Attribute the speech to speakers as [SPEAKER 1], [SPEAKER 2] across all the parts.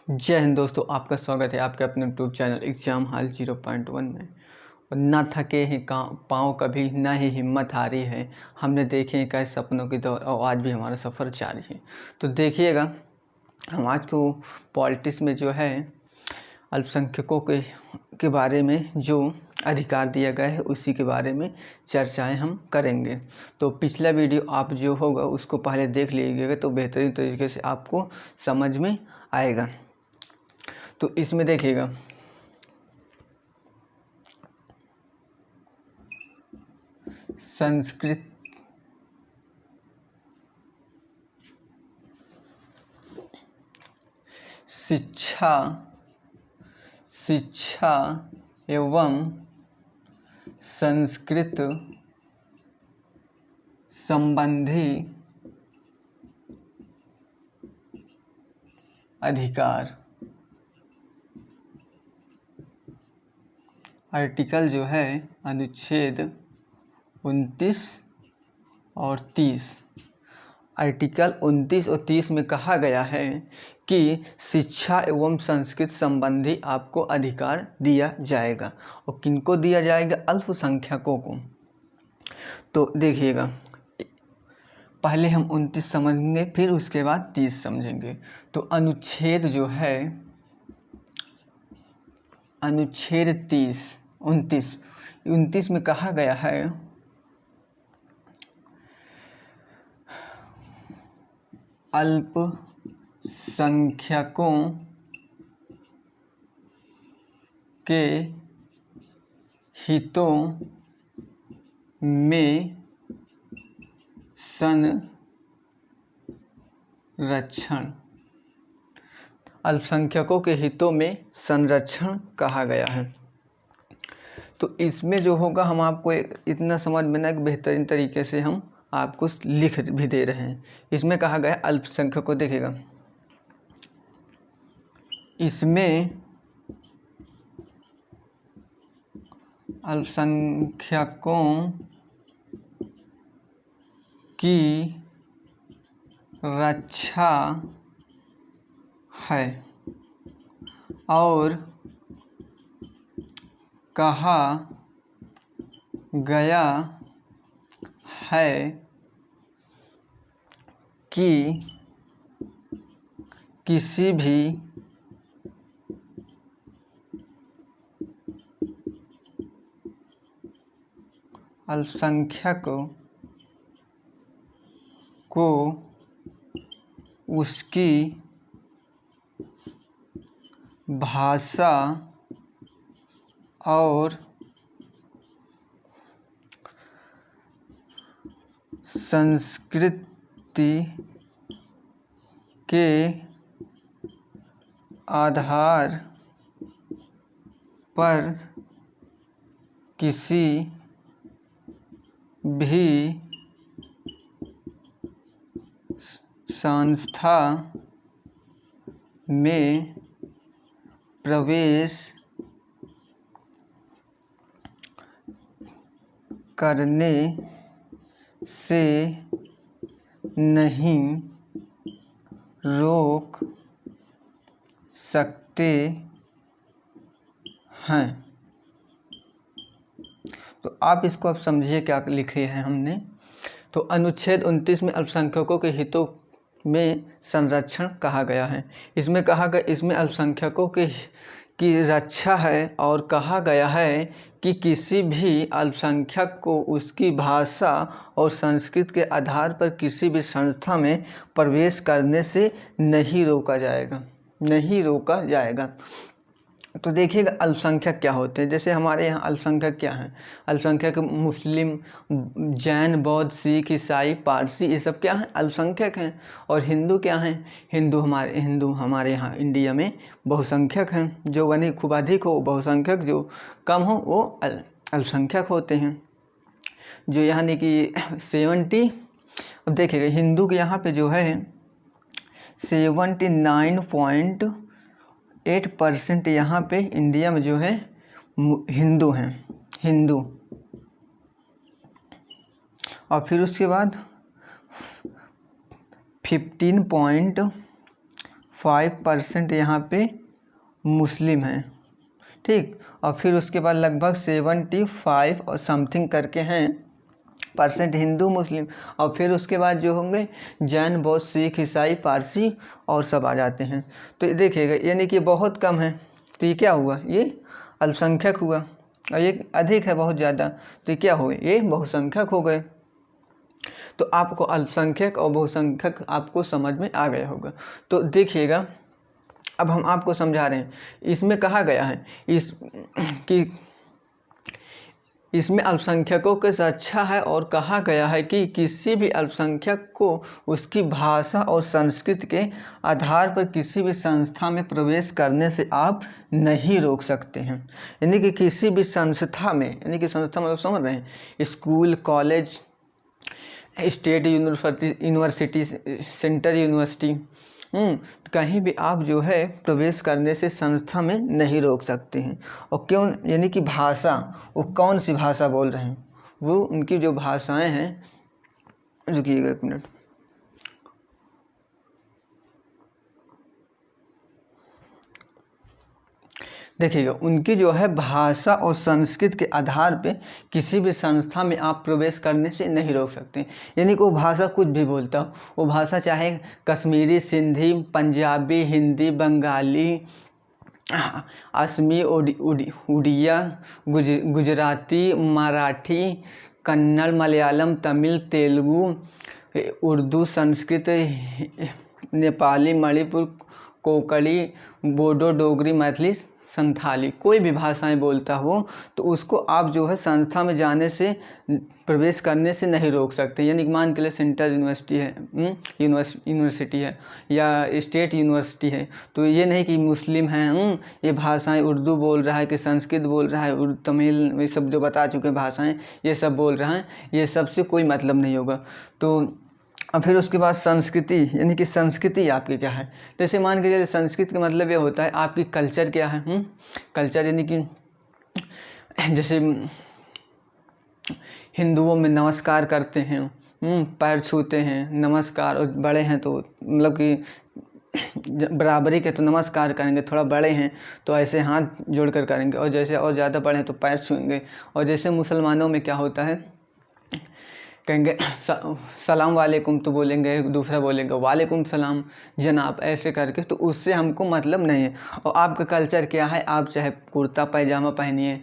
[SPEAKER 1] जय हिंद दोस्तों, आपका स्वागत है आपके अपने यूट्यूब चैनल एग्जाम हॉल 0.1 में। और ना थके हैं पाँव कभी, ना ही हिम्मत हारी है, हमने देखे हैं कई सपनों की दौड़ और आज भी हमारा सफ़र जारी है। तो देखिएगा, हम आज को पॉलिटिक्स में जो है अल्पसंख्यकों के बारे में जो अधिकार दिया गया है उसी के बारे में चर्चाएं हम करेंगे। तो पिछला वीडियो आप जो होगा उसको पहले देख लीजिएगा तो बेहतरीन तरीके से आपको समझ में आएगा। तो इसमें देखिएगा, संस्कृत शिक्षा एवं संस्कृत संबंधी अधिकार आर्टिकल जो है अनुच्छेद 29 और 30। आर्टिकल 29 और 30 में कहा गया है कि शिक्षा एवं संस्कृत संबंधी आपको अधिकार दिया जाएगा। और किनको दिया जाएगा? अल्पसंख्यकों को। तो देखिएगा, पहले हम 29 समझेंगे, फिर उसके बाद 30 समझेंगे। तो अनुच्छेद जो है, अनुच्छेद 29 में कहा गया है अल्पसंख्यकों के हितों में संरक्षण, अल्पसंख्यकों के हितों में संरक्षण कहा गया है। तो इसमें जो होगा, हम आपको इतना समझ में ना, एक बेहतरीन तरीके से हम आपको लिख भी दे रहे हैं। इसमें कहा गया अल्पसंख्यकों, देखिएगा, इसमें अल्पसंख्यकों की रक्षा है और कहा गया है कि किसी भी अल्पसंख्यक को उसकी भाषा और संस्कृति के आधार पर किसी भी संस्था में प्रवेश करने से नहीं रोक सकते हैं। तो आप इसको अब समझिए क्या लिखे हैं हमने। तो अनुच्छेद 29 में अल्पसंख्यकों के हितों में संरक्षण कहा गया है। इसमें कहा गया, इसमें अल्पसंख्यकों की रक्षा है और कहा गया है कि किसी भी अल्पसंख्यक को उसकी भाषा और संस्कृति के आधार पर किसी भी संस्था में प्रवेश करने से नहीं रोका जाएगा। तो देखिएगा, अल्पसंख्यक क्या होते हैं। जैसे हमारे यहाँ अल्पसंख्यक क्या हैं? अल्पसंख्यक मुस्लिम, जैन, बौद्ध, सिख, ईसाई, पारसी, ये सब क्या हैं? अल्पसंख्यक हैं। और हिंदू क्या हैं? हिंदू हमारे यहाँ इंडिया में बहुसंख्यक हैं। जो वनी खूब अधिक हो बहुसंख्यक, जो कम हो वो अल्पसंख्यक होते हैं। जो यानी कि 70, अब देखिएगा हिंदू के यहाँ पे जो है 79.8% यहाँ पे इंडिया में जो है हिंदू हैं, हिंदू। और फिर उसके बाद 5% यहाँ पे मुस्लिम हैं, ठीक। और फिर उसके बाद लगभग 75 और समथिंग करके हैं % हिंदू मुस्लिम। और फिर उसके बाद जो होंगे जैन, बौद्ध, सिख, ईसाई, पारसी और सब आ जाते हैं। तो देखिएगा यानी कि बहुत कम है, तो ये क्या हुआ, ये अल्पसंख्यक हुआ। और ये अधिक है बहुत ज़्यादा, तो ये क्या हुए, ये बहुसंख्यक हो गए। तो आपको अल्पसंख्यक और बहुसंख्यक आपको समझ में आ गया होगा। तो देखिएगा अब हम आपको समझा रहे हैं, इसमें कहा गया है इसमें अल्पसंख्यकों के से अच्छा है, और कहा गया है कि किसी भी अल्पसंख्यक को उसकी भाषा और संस्कृति के आधार पर किसी भी संस्था में प्रवेश करने से आप नहीं रोक सकते हैं। यानी कि किसी भी संस्था में, यानी कि संस्था में समझ रहे हैं, school, college, state university, central university, कहीं भी आप जो है प्रवेश करने से संस्था में नहीं रोक सकते हैं। और क्यों, यानी कि भाषा, वो कौन सी भाषा बोल रहे हैं, वो उनकी जो भाषाएं हैं, रुकिएगा 1 मिनट, देखिएगा उनकी जो है भाषा और संस्कृति के आधार पे किसी भी संस्था में आप प्रवेश करने से नहीं रोक सकते। यानी कि वो भाषा कुछ भी बोलता हो, वो भाषा चाहे कश्मीरी, सिंधी, पंजाबी, हिंदी, बंगाली, असमी, उड़िया, गुजराती, मराठी, कन्नड़, मलयालम, तमिल, तेलुगु, उर्दू, संस्कृत, नेपाली, मणिपुर, कोंकणी, बोडो, डोगरी, मैथिली, संथाली, कोई भी भाषाएं बोलता हो तो उसको आप जो है संस्था में जाने से, प्रवेश करने से नहीं रोक सकते। यानी कि मान के लिए सेंट्रल यूनिवर्सिटी है, यूनिवर्सिटी है या स्टेट यूनिवर्सिटी है, तो ये नहीं कि मुस्लिम हैं, ये भाषाएं उर्दू बोल रहा है कि संस्कृत बोल रहा है, तमिल, ये सब जो बता चुके हैं भाषाएं, ये सब बोल रहा है, ये सब से कोई मतलब नहीं होगा। तो और फिर उसके बाद संस्कृति, यानी कि संस्कृति आपकी क्या है, जैसे मान के चलिए संस्कृति का मतलब ये होता है आपकी कल्चर क्या है, कल्चर यानी कि जैसे हिंदुओं में नमस्कार करते हैं, पैर छूते हैं, नमस्कार, और बड़े हैं तो मतलब कि बराबरी के तो नमस्कार करेंगे, थोड़ा बड़े हैं तो ऐसे हाथ जोड़कर करेंगे, और जैसे और ज़्यादा बड़े हैं तो पैर छूएंगे। और जैसे मुसलमानों में क्या होता है, कहेंगे सलाम वालेकुम, तो बोलेंगे, दूसरा बोलेंगे वालेकुम सलाम जनाब, ऐसे करके, तो उससे हमको मतलब नहीं है। और आपका कल्चर क्या है, आप चाहे कुर्ता पैजामा पहनिए,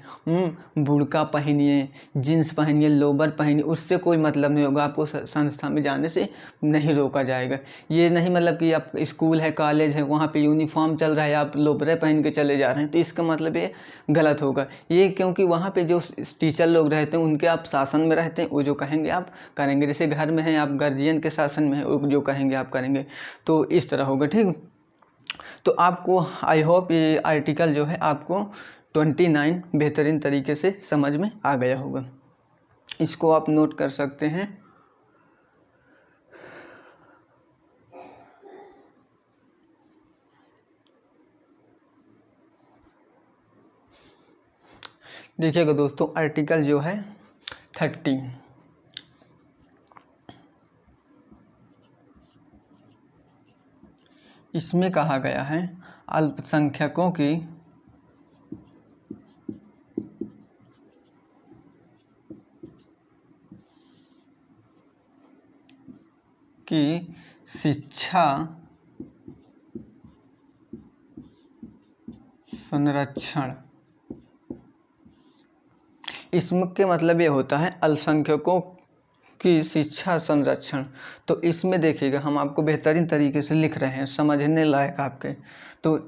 [SPEAKER 1] बुर्का पहनिए, जीन्स पहनिए, लोवर पहनिए, उससे कोई मतलब नहीं होगा, आपको संस्था में जाने से नहीं रोका जाएगा। ये नहीं मतलब कि आप स्कूल है, कॉलेज है, वहाँ पे यूनिफॉर्म चल रहा है, आप लोबरे पहन के चले जा रहे हैं, तो इसका मतलब ये गलत होगा। ये क्योंकि वहाँ पे जो टीचर लोग रहते हैं उनके आप शासन में रहते हैं, वो जो कहेंगे आप करेंगे। जैसे घर में हैं आप, गार्जियन के शासन में है, वो जो कहेंगे आप करेंगे, तो इस तरह होगा, ठीक। तो आपको आई होप ये आर्टिकल जो है आपको 29 बेहतरीन तरीके से समझ में आ गया होगा। इसको आप नोट कर सकते हैं। देखिएगा दोस्तों, आर्टिकल जो है 30, इसमें कहा गया है अल्पसंख्यकों की शिक्षा संरक्षण। इसके मतलब ये होता है अल्पसंख्यकों की शिक्षा संरक्षण। तो इसमें देखिएगा हम आपको बेहतरीन तरीके से लिख रहे हैं, समझने लायक आपके। तो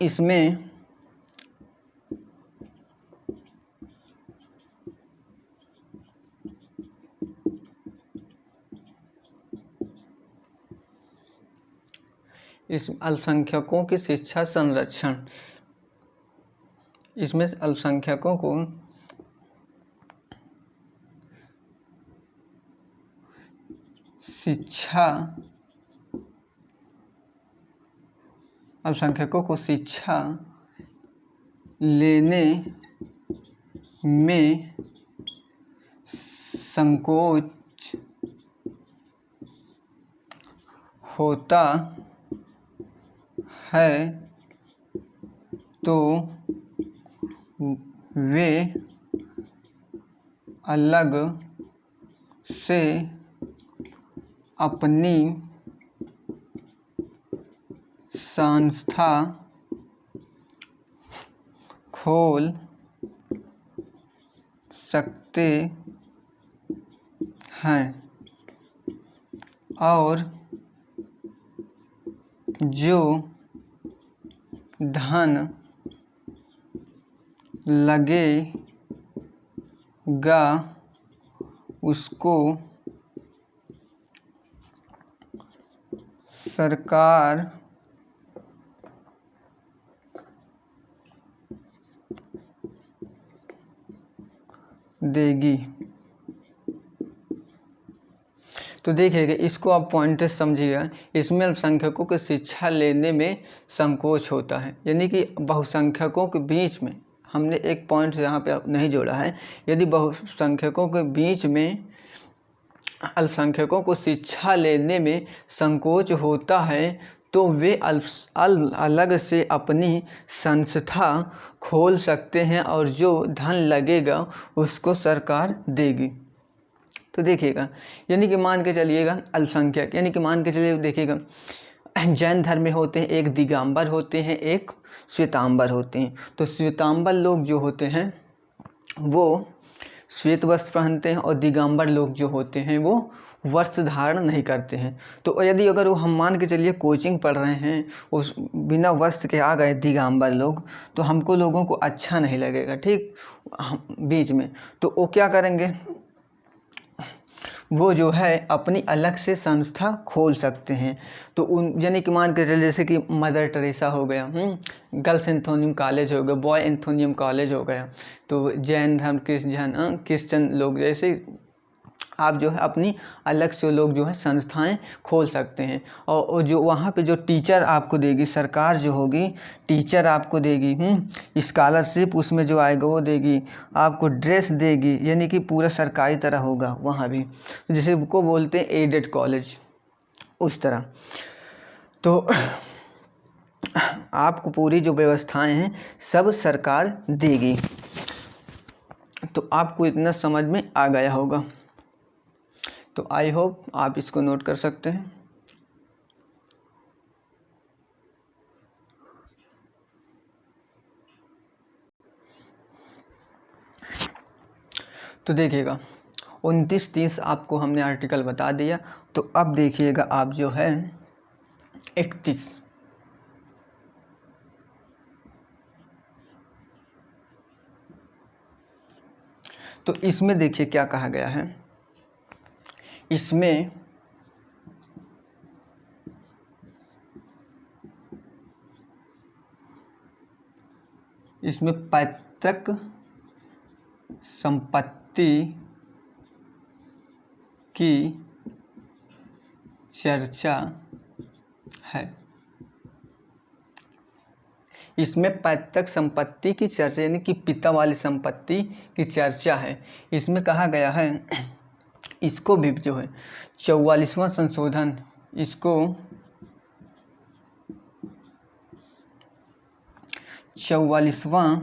[SPEAKER 1] इसमें इस अल्पसंख्यकों की शिक्षा संरक्षण, इसमें अल्पसंख्यकों को शिक्षा लेने में संकोच होता है तो वे अलग से अपनी संस्था खोल सकते हैं और जो धन लगेगा उसको सरकार देगी। तो देखिएगा, इसको आप पॉइंट समझिएगा। इसमें अल्पसंख्यकों को शिक्षा लेने में संकोच होता है, यानी कि बहुसंख्यकों के बीच में, हमने एक पॉइंट यहाँ पे नहीं जोड़ा है, यदि बहुसंख्यकों के बीच में अल्पसंख्यकों को शिक्षा लेने में संकोच होता है तो वे अलग से अपनी संस्था खोल सकते हैं और जो धन लगेगा उसको सरकार देगी। तो देखिएगा, यानी कि मान के चलिएगा अल्पसंख्यक, यानी कि मान के चलिए देखिएगा, जैन धर्म में होते हैं एक दिगंबर होते हैं, एक श्वेतांबर होते हैं। तो श्वेतांबर लोग जो होते हैं वो श्वेत वस्त्र पहनते हैं और दिगंबर लोग जो होते हैं वो वस्त्र धारण नहीं करते हैं। तो यदि अगर वो हम मान के चलिए कोचिंग पढ़ रहे हैं, उस बिना वस्त्र के आ गए दिगंबर लोग, तो हमको लोगों को अच्छा नहीं लगेगा, ठीक बीच में। तो वो क्या करेंगे, वो जो है अपनी अलग से संस्था खोल सकते हैं। तो उन यानी कि मान के चलिए जैसे कि मदर टेरेसा हो गया, गर्ल्स एंथोनियम कॉलेज हो गया, बॉय एंथोनियम कॉलेज हो गया। तो जैन धर्म क्रिश्चियन लोग जैसे आप जो है अपनी अलग से लोग जो है संस्थाएं खोल सकते हैं। और जो वहाँ पे जो टीचर आपको देगी सरकार जो होगी, टीचर आपको देगी, स्कॉलरशिप उसमें जो आएगा वो देगी, आपको ड्रेस देगी, यानी कि पूरा सरकारी तरह होगा वहाँ भी, जैसे को बोलते हैं एडेड कॉलेज, उस तरह। तो आपको पूरी जो व्यवस्थाएं हैं सब सरकार देगी। तो आपको इतना समझ में आ गया होगा। तो आई होप आप इसको नोट कर सकते हैं। तो देखिएगा 29-30 आपको हमने आर्टिकल बता दिया। तो अब देखिएगा आप जो है 31, तो इसमें देखिए क्या कहा गया है। इसमें पैतृक संपत्ति की चर्चा है। इसमें पैतृक संपत्ति की चर्चा यानी कि पिता वाली संपत्ति की चर्चा है। इसमें कहा गया है, इसको भी जो है 44वां संशोधन, इसको 44वां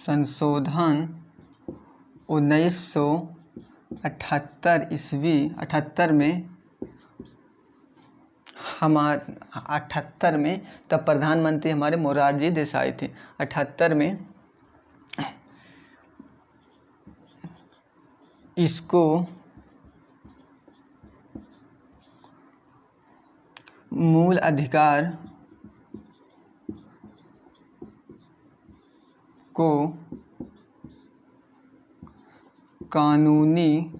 [SPEAKER 1] संशोधन 1978 ईस्वी 78 में 78 में तब प्रधानमंत्री हमारे मोरारजी देसाई थे। 78 में इसको मूल अधिकार को कानूनी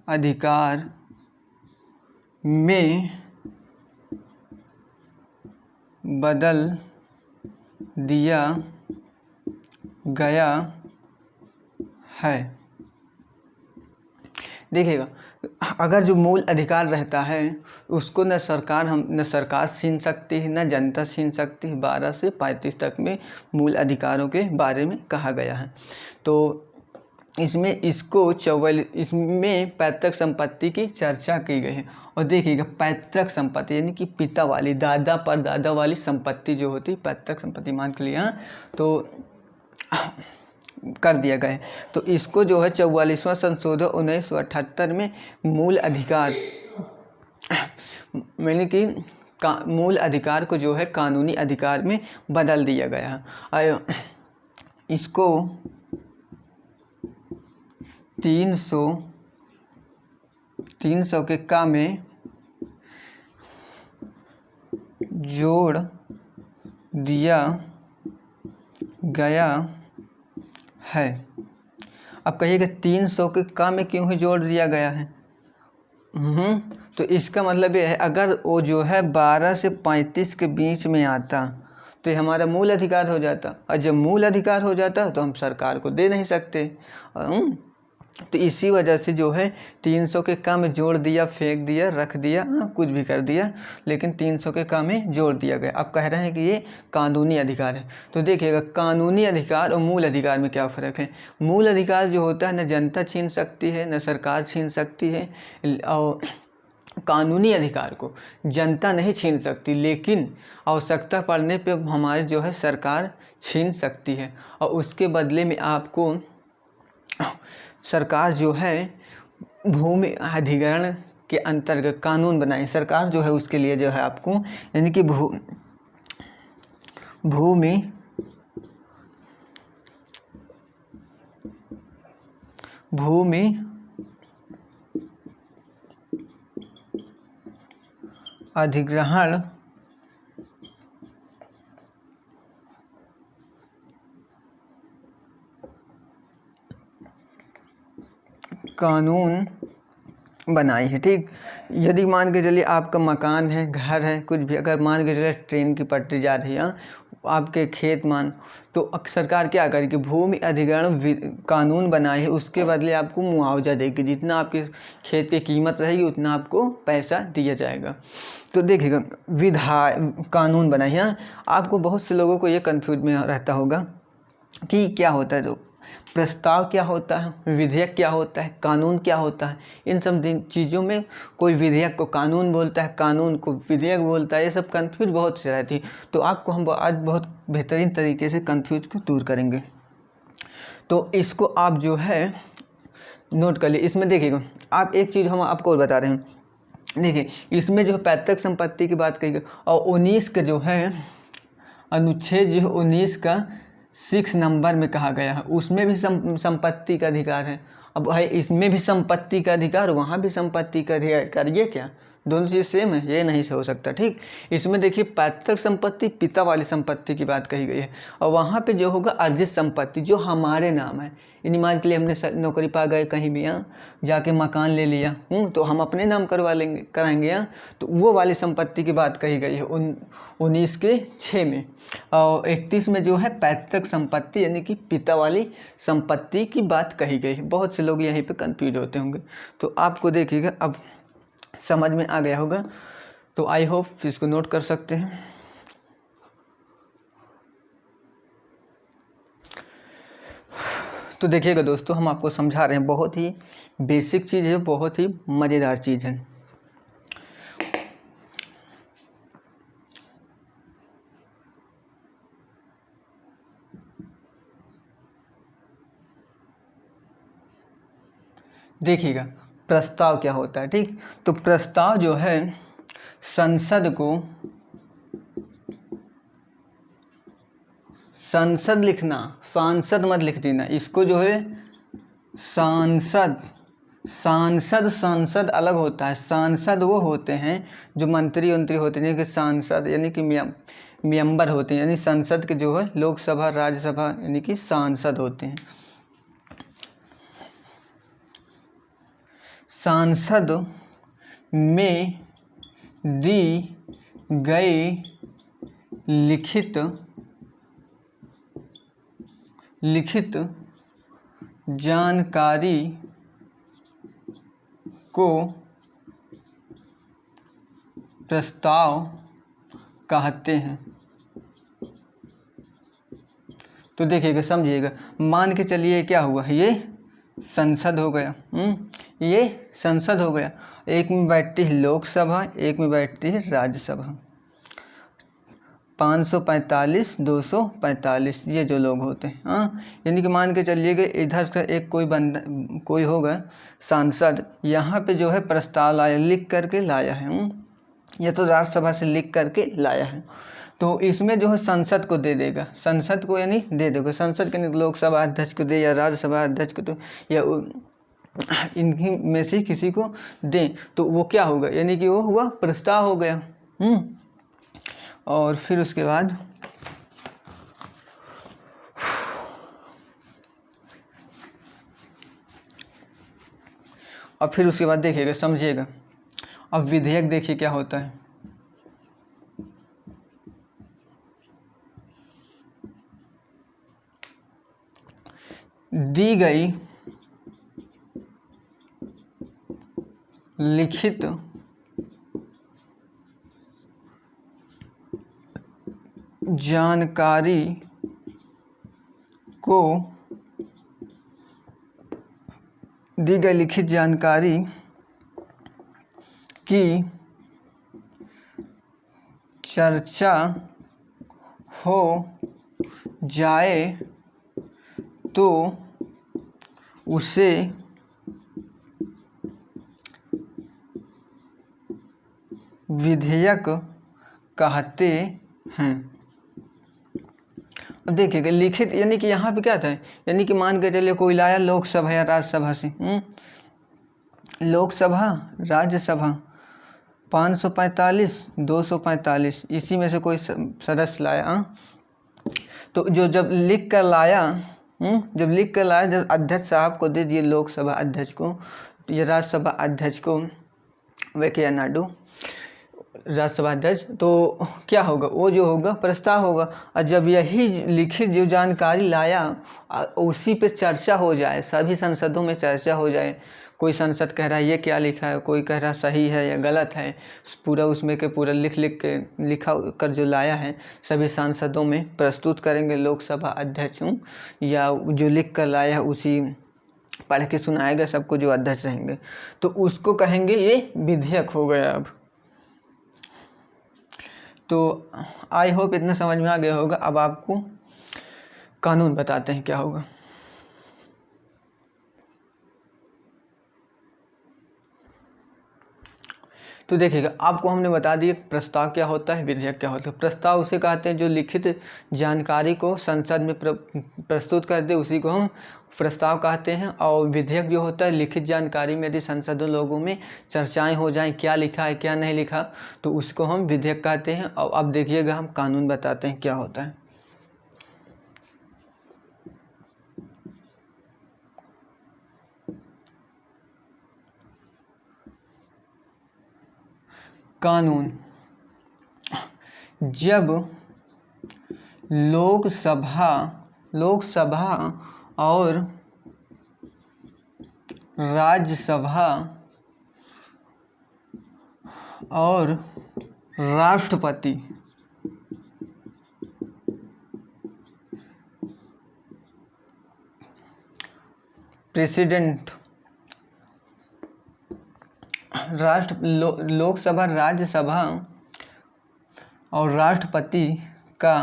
[SPEAKER 1] अधिकार में बदल दिया गया है। देखिएगा, अगर जो मूल अधिकार रहता है उसको न सरकार छीन सकती है न जनता छीन सकती है। 12 से 35 तक में मूल अधिकारों के बारे में कहा गया है। तो इसमें इसमें पैतृक संपत्ति की चर्चा की गई है। और देखिएगा पैतृक संपत्ति यानी कि पिता वाली, दादा पर दादा वाली संपत्ति जो होती है पैतृक संपत्ति मान के लिए तो कर दिया गया है। तो इसको जो है 44वां संशोधन 1978 में मूल अधिकार यानी कि मूल अधिकार को जो है कानूनी अधिकार में बदल दिया गया है। इसको 300 के का में जोड़ दिया गया है। अब कहिएगा 300 के का में क्यों ही जोड़ दिया गया है? तो इसका मतलब ये है अगर वो जो है 12 से 35 के बीच में आता तो ये हमारा मूल अधिकार हो जाता, और जब मूल अधिकार हो जाता तो हम सरकार को दे नहीं सकते। तो इसी वजह से जो है 300 के का में जोड़ दिया, फेंक दिया, रख दिया, कुछ भी कर दिया, लेकिन 300 के का में जोड़ दिया गया। अब कह रहे हैं कि ये कानूनी अधिकार है। तो देखिएगा कानूनी अधिकार और मूल अधिकार में क्या फ़र्क है। मूल अधिकार जो होता है न जनता छीन सकती है न सरकार छीन सकती है, और कानूनी अधिकार को जनता नहीं छीन सकती, लेकिन आवश्यकता पड़ने पे हमारी जो है सरकार छीन सकती है। और उसके बदले में आपको सरकार जो है भूमि अधिग्रहण के अंतर्गत कानून बनाए। सरकार जो है उसके लिए जो है आपको यानी कि भूमि अधिग्रहण कानून बनाई है। ठीक, यदि मान के चलिए आपका मकान है, घर है, कुछ भी, अगर मान के चलिए ट्रेन की पटरी जा रही है, आपके खेत तो सरकार क्या करेगी, भूमि अधिग्रहण कानून बनाए है, उसके बदले आपको मुआवजा देगी, जितना आपके खेत की कीमत रहेगी उतना आपको पैसा दिया जाएगा। तो देखिएगा कानून बनाई है। आपको बहुत से लोगों को ये कंफ्यूज में रहता होगा कि क्या होता है, तो प्रस्ताव क्या होता है, विधेयक क्या होता है, कानून क्या होता है। इन सब चीज़ों में कोई विधेयक को कानून बोलता है, कानून को विधेयक बोलता है, ये सब कंफ्यूज बहुत से रहती है। तो आपको हम आज बहुत बेहतरीन तरीके से कंफ्यूज को दूर करेंगे। तो इसको आप जो है नोट कर लिए। इसमें देखिएगा आप एक चीज़ हम आपको और बता रहे हैं। देखिए इसमें जो पैतृक संपत्ति की बात कही गई, और 19 का जो है अनुच्छेद जो 19 का 6 नंबर में कहा गया है, उसमें भी संपत्ति का अधिकार है। अब है इसमें भी संपत्ति का अधिकार, वहाँ भी संपत्ति का अधिकार, ये क्या दोनों चीज़ सेम है? ये नहीं से हो सकता। ठीक, इसमें देखिए पैतृक संपत्ति पिता वाली संपत्ति की बात कही गई है, और वहाँ पे जो होगा अर्जित संपत्ति जो हमारे नाम है। यानी मान के लिए हमने नौकरी पा गए कहीं भी, यहाँ जाके मकान ले लिया, तो हम अपने नाम कराएंगे यहाँ, तो वो वाली संपत्ति की बात कही गई है 19 के 6 में। और 31 में जो है पैतृक संपत्ति यानी कि पिता वाली संपत्ति की बात कही गई है। बहुत से लोग यहीं पे कंफ्यूज होते होंगे, तो आपको देखिएगा अब समझ में आ गया होगा। तो आई होप इसको नोट कर सकते हैं। तो देखिएगा दोस्तों, हम आपको समझा रहे हैं, बहुत ही बेसिक चीज़ है, बहुत ही मज़ेदार चीज़ है। देखिएगा प्रस्ताव क्या होता है। ठीक, तो प्रस्ताव जो है संसद लिखना, सांसद मत लिख देना, इसको जो है सांसद अलग होता है। सांसद वो होते हैं जो मंत्री होते हैं, कि सांसद यानी कि मेंबर होते हैं, यानी संसद के जो है लोकसभा राज्यसभा यानी कि सांसद होते हैं। सांसद में दी गई लिखित जानकारी को प्रस्ताव कहते हैं। तो देखिएगा समझिएगा, मान के चलिए क्या हुआ, ये संसद हो गया। ये संसद हो गया। एक में बैठती है लोकसभा, एक में बैठती है राज्यसभा। 545, 245 ये जो लोग होते हैं। हाँ, यानी कि मान के चलिएगा इधर का एक कोई बंदा, कोई होगा सांसद, यहाँ पे जो है प्रस्ताव लाया, लिख करके लाया है। या तो राज्यसभा से लिख करके लाया है, तो इसमें जो है संसद को दे देगा, संसद को यानी दे देगा। संसद के लोकसभा अध्यक्ष को दे या राज्यसभा अध्यक्ष को दे या इनकी में से किसी को दे, तो वो क्या होगा, यानी कि वो हुआ प्रस्ताव हो गया। और फिर उसके बाद देखिएगा, समझिएगा। अब विधेयक देखिए क्या होता है। दी गई लिखित जानकारी को, दी गई लिखित जानकारी की चर्चा हो जाए तो उसे विधेयक कहते हैं। अब देखिएगा लिखित यानी कि यहाँ पे क्या था, यानी कि मान के चलिए कोई लाया लोकसभा या राज्यसभा से, लोकसभा राज्यसभा 545, 245 इसी में से कोई सदस्य लाया। तो जब लिख कर लाया, जब अध्यक्ष साहब को दे दिए, लोकसभा अध्यक्ष को या राज्यसभा अध्यक्ष को, वेंकैया नायडू राज्यसभा अध्यक्ष, तो क्या होगा, वो जो होगा प्रस्ताव होगा। और जब यही लिखित जो जानकारी लाया उसी पे चर्चा हो जाए, सभी संसदों में चर्चा हो जाए, कोई संसद कह रहा है ये क्या लिखा है, कोई कह रहा सही है या गलत है, पूरा उसमें के पूरा लिखा कर जो लाया है सभी सांसदों में प्रस्तुत करेंगे लोकसभा अध्यक्ष, या जो लिख कर लाया है उसी पढ़ के सुनाएगा सबको जो अध्यक्ष रहेंगे, तो उसको कहेंगे ये विधेयक हो गया। अब तो आई होप इतना समझ में आ गया होगा। अब आपको कानून बताते हैं क्या होगा। तो देखिएगा, आपको हमने बता दिया प्रस्ताव क्या होता है, विधेयक क्या होता है। प्रस्ताव उसे कहते हैं जो लिखित जानकारी को संसद में प्रस्तुत कर दे, उसी को हम प्रस्ताव कहते हैं। और विधेयक जो होता है लिखित जानकारी में यदि संसदों लोगों में चर्चाएं हो जाएं, क्या लिखा है क्या नहीं लिखा, तो उसको हम विधेयक कहते हैं। और अब देखिएगा हम कानून बताते हैं क्या होता है। कानून, जब लोकसभा और राज्यसभा और राष्ट्रपति प्रेसिडेंट लोकसभा, राज्यसभा और राष्ट्रपति का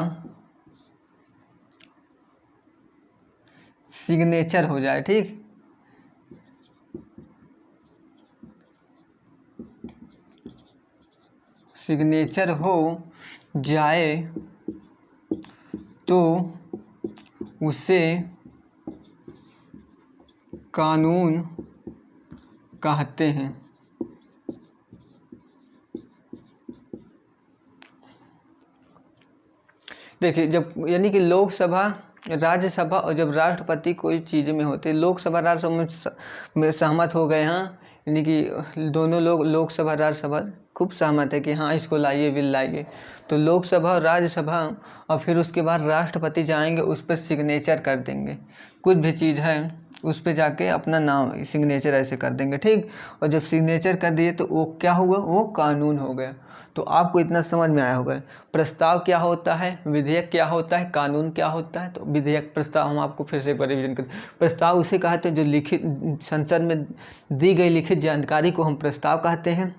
[SPEAKER 1] सिग्नेचर हो जाए, ठीक, सिग्नेचर हो जाए तो उसे कानून कहते हैं। देखिए, जब यानी कि लोकसभा, राज्यसभा और जब राष्ट्रपति कोई चीज़ में होते, लोकसभा राज्यसभा में सहमत हो गए, हाँ, यानी कि दोनों लोग लोकसभा राज्यसभा खूब सहमत है कि हाँ इसको लाइए, बिल लाइए। तो लोकसभा और राज्यसभा और फिर उसके बाद राष्ट्रपति जाएंगे, उस पर सिग्नेचर कर देंगे। कुछ भी चीज़ है उस पर जाके अपना नाम सिग्नेचर ऐसे कर देंगे, ठीक। और जब सिग्नेचर कर दिए तो वो क्या हुआ, वो कानून हो गया। तो आपको इतना समझ में आया होगा प्रस्ताव क्या होता है, विधेयक क्या होता है, कानून क्या होता है। तो विधेयक, प्रस्ताव, हम आपको फिर से एक बार रिविजन करें। प्रस्ताव उसे कहते हैं जो लिखित संसद में दी गई लिखित जानकारी को हम प्रस्ताव कहते हैं।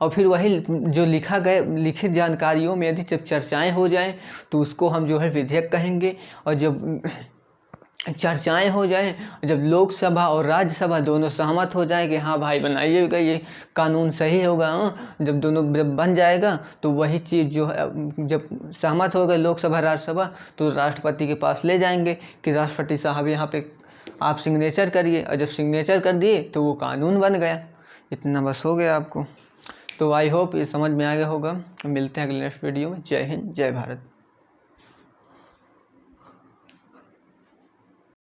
[SPEAKER 1] और फिर वही जो लिखित जानकारियों में यदि जब चर्चाएं हो जाएं तो उसको हम जो है विधेयक कहेंगे। और जब चर्चाएं हो जाएं, जब लोकसभा और राज्यसभा दोनों सहमत हो जाएं कि हाँ भाई बनाइएगा, ये कानून सही होगा, जब दोनों जब बन जाएगा तो वही चीज़ जो है जब सहमत होगा लोकसभा राज्यसभा तो राष्ट्रपति के पास ले जाएंगे कि राष्ट्रपति साहब यहाँ पे आप सिग्नेचर करिए। और जब सिग्नेचर कर दिए तो वो कानून बन गया। इतना बस हो गया आपको। तो आई होप ये समझ में आ गया होगा। मिलते हैं अगले नेक्स्ट वीडियो में। जय हिंद, जय भारत।